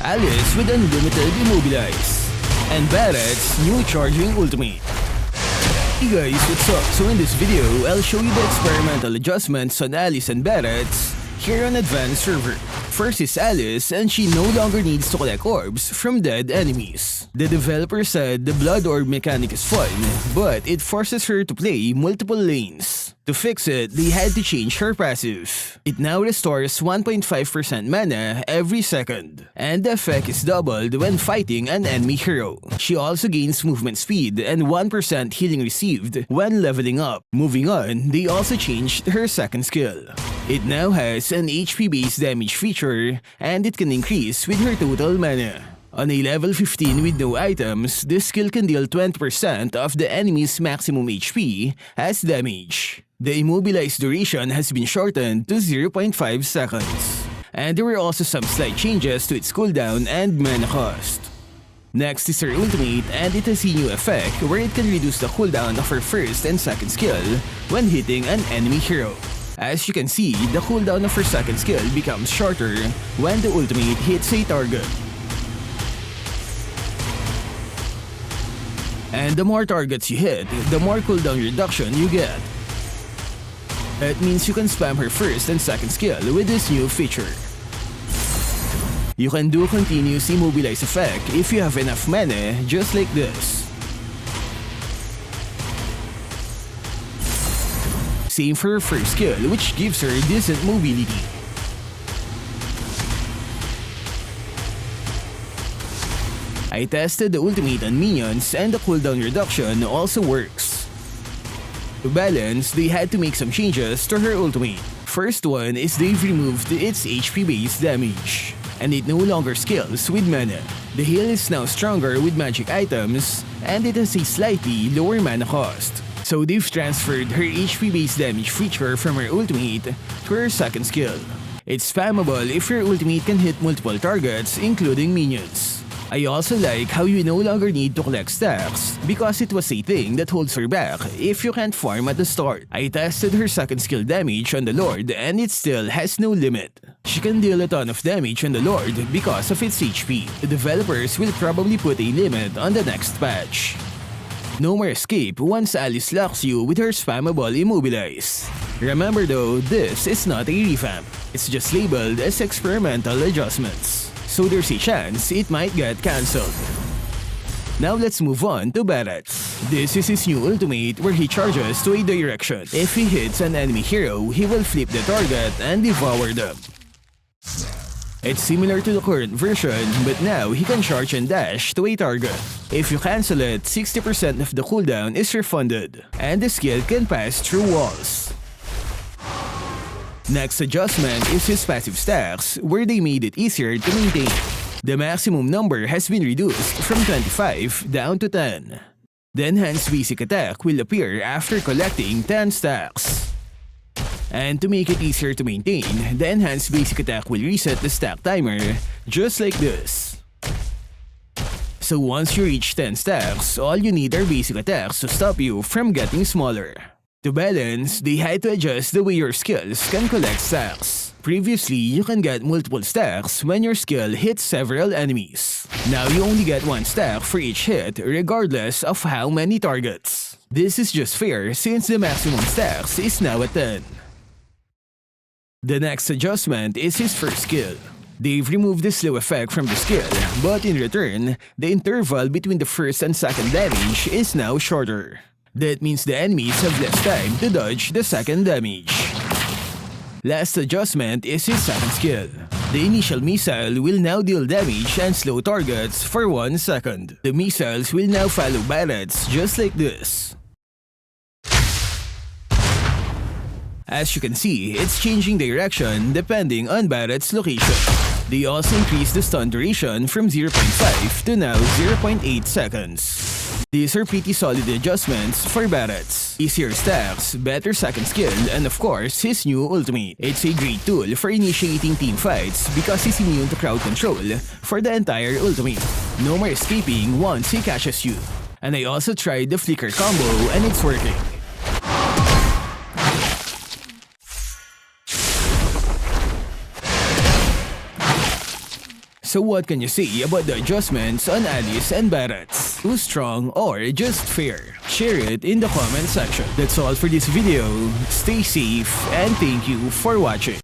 Alice with unlimited Immobilize, and Barats' new charging ultimate. Hey guys, what's up? So in this video, I'll show you the experimental adjustments on Alice and Barats here on Advanced Server. First is Alice, and she no longer needs to collect orbs from dead enemies. The developer said the blood orb mechanic is fun, but it forces her to play multiple lanes. To fix it, they had to change her passive. It now restores 1.5% mana every second, and the effect is doubled when fighting an enemy hero. She also gains movement speed and 1% healing received when leveling up. Moving on, they also changed her second skill. It now has an HP-based damage feature, and it can increase with her total mana. On a level 15 with no items, this skill can deal 20% of the enemy's maximum HP as damage. The immobilized duration has been shortened to 0.5 seconds. And there were also some slight changes to its cooldown and mana cost. Next is her ultimate, and it has a new effect where it can reduce the cooldown of her first and second skill when hitting an enemy hero. As you can see, the cooldown of her second skill becomes shorter when the ultimate hits a target. And the more targets you hit, the more cooldown reduction you get. That means you can spam her first and second skill with this new feature. You can do continuous immobilize effect if you have enough mana, just like this. Same for her first skill, which gives her decent mobility. I tested the ultimate on minions, and the cooldown reduction also works. To balance, they had to make some changes to her ultimate. First one is they've removed its HP-based damage, and it no longer scales with mana. The heal is now stronger with magic items, and it has a slightly lower mana cost. So they've transferred her HP-based damage feature from her ultimate to her second skill. It's spammable if your ultimate can hit multiple targets, including minions. I also like how you no longer need to collect stacks because it was a thing that holds her back if you can't farm at the start. I tested her second skill damage on the Lord, and it still has no limit. She can deal a ton of damage on the Lord because of its HP. The developers will probably put a limit on the next patch. No more escape once Alice locks you with her spammable Immobilize. Remember though, this is not a revamp. It's just labeled as experimental adjustments. So there's a chance it might get cancelled. Now let's move on to Barats. This is his new ultimate where he charges to a direction. If he hits an enemy hero, he will flip the target and devour them. It's similar to the current version, but now he can charge and dash to a target. If you cancel it, 60% of the cooldown is refunded, and the skill can pass through walls. Next adjustment is his passive stacks, where they made it easier to maintain. The maximum number has been reduced from 25 down to 10. The enhanced basic attack will appear after collecting 10 stacks. And to make it easier to maintain, the enhanced basic attack will reset the stack timer, just like this. So once you reach 10 stacks, all you need are basic attacks to stop you from getting smaller. To balance, they had to adjust the way your skills can collect stacks. Previously, you can get multiple stacks when your skill hits several enemies. Now you only get one stack for each hit, regardless of how many targets. This is just fair since the maximum stacks is now at 10. The next adjustment is his first skill. They've removed the slow effect from the skill, but in return, the interval between the first and second damage is now shorter. That means the enemies have less time to dodge the second damage. Last adjustment is his second skill. The initial missile will now deal damage and slow targets for 1 second. The missiles will now follow Barats just like this. As you can see, it's changing direction depending on Barats' location. They also increased the stun duration from 0.5 to now 0.8 seconds. These are pretty solid adjustments for Barats. Easier stacks, better second skill, and of course, his new ultimate. It's a great tool for initiating team fights because he's immune to crowd control for the entire ultimate. No more escaping once he catches you. And I also tried the flicker combo and it's working. So what can you say about the adjustments on Alice and Barats? Too strong or just fair? Share it in the comment section. That's all for this video. Stay safe and thank you for watching.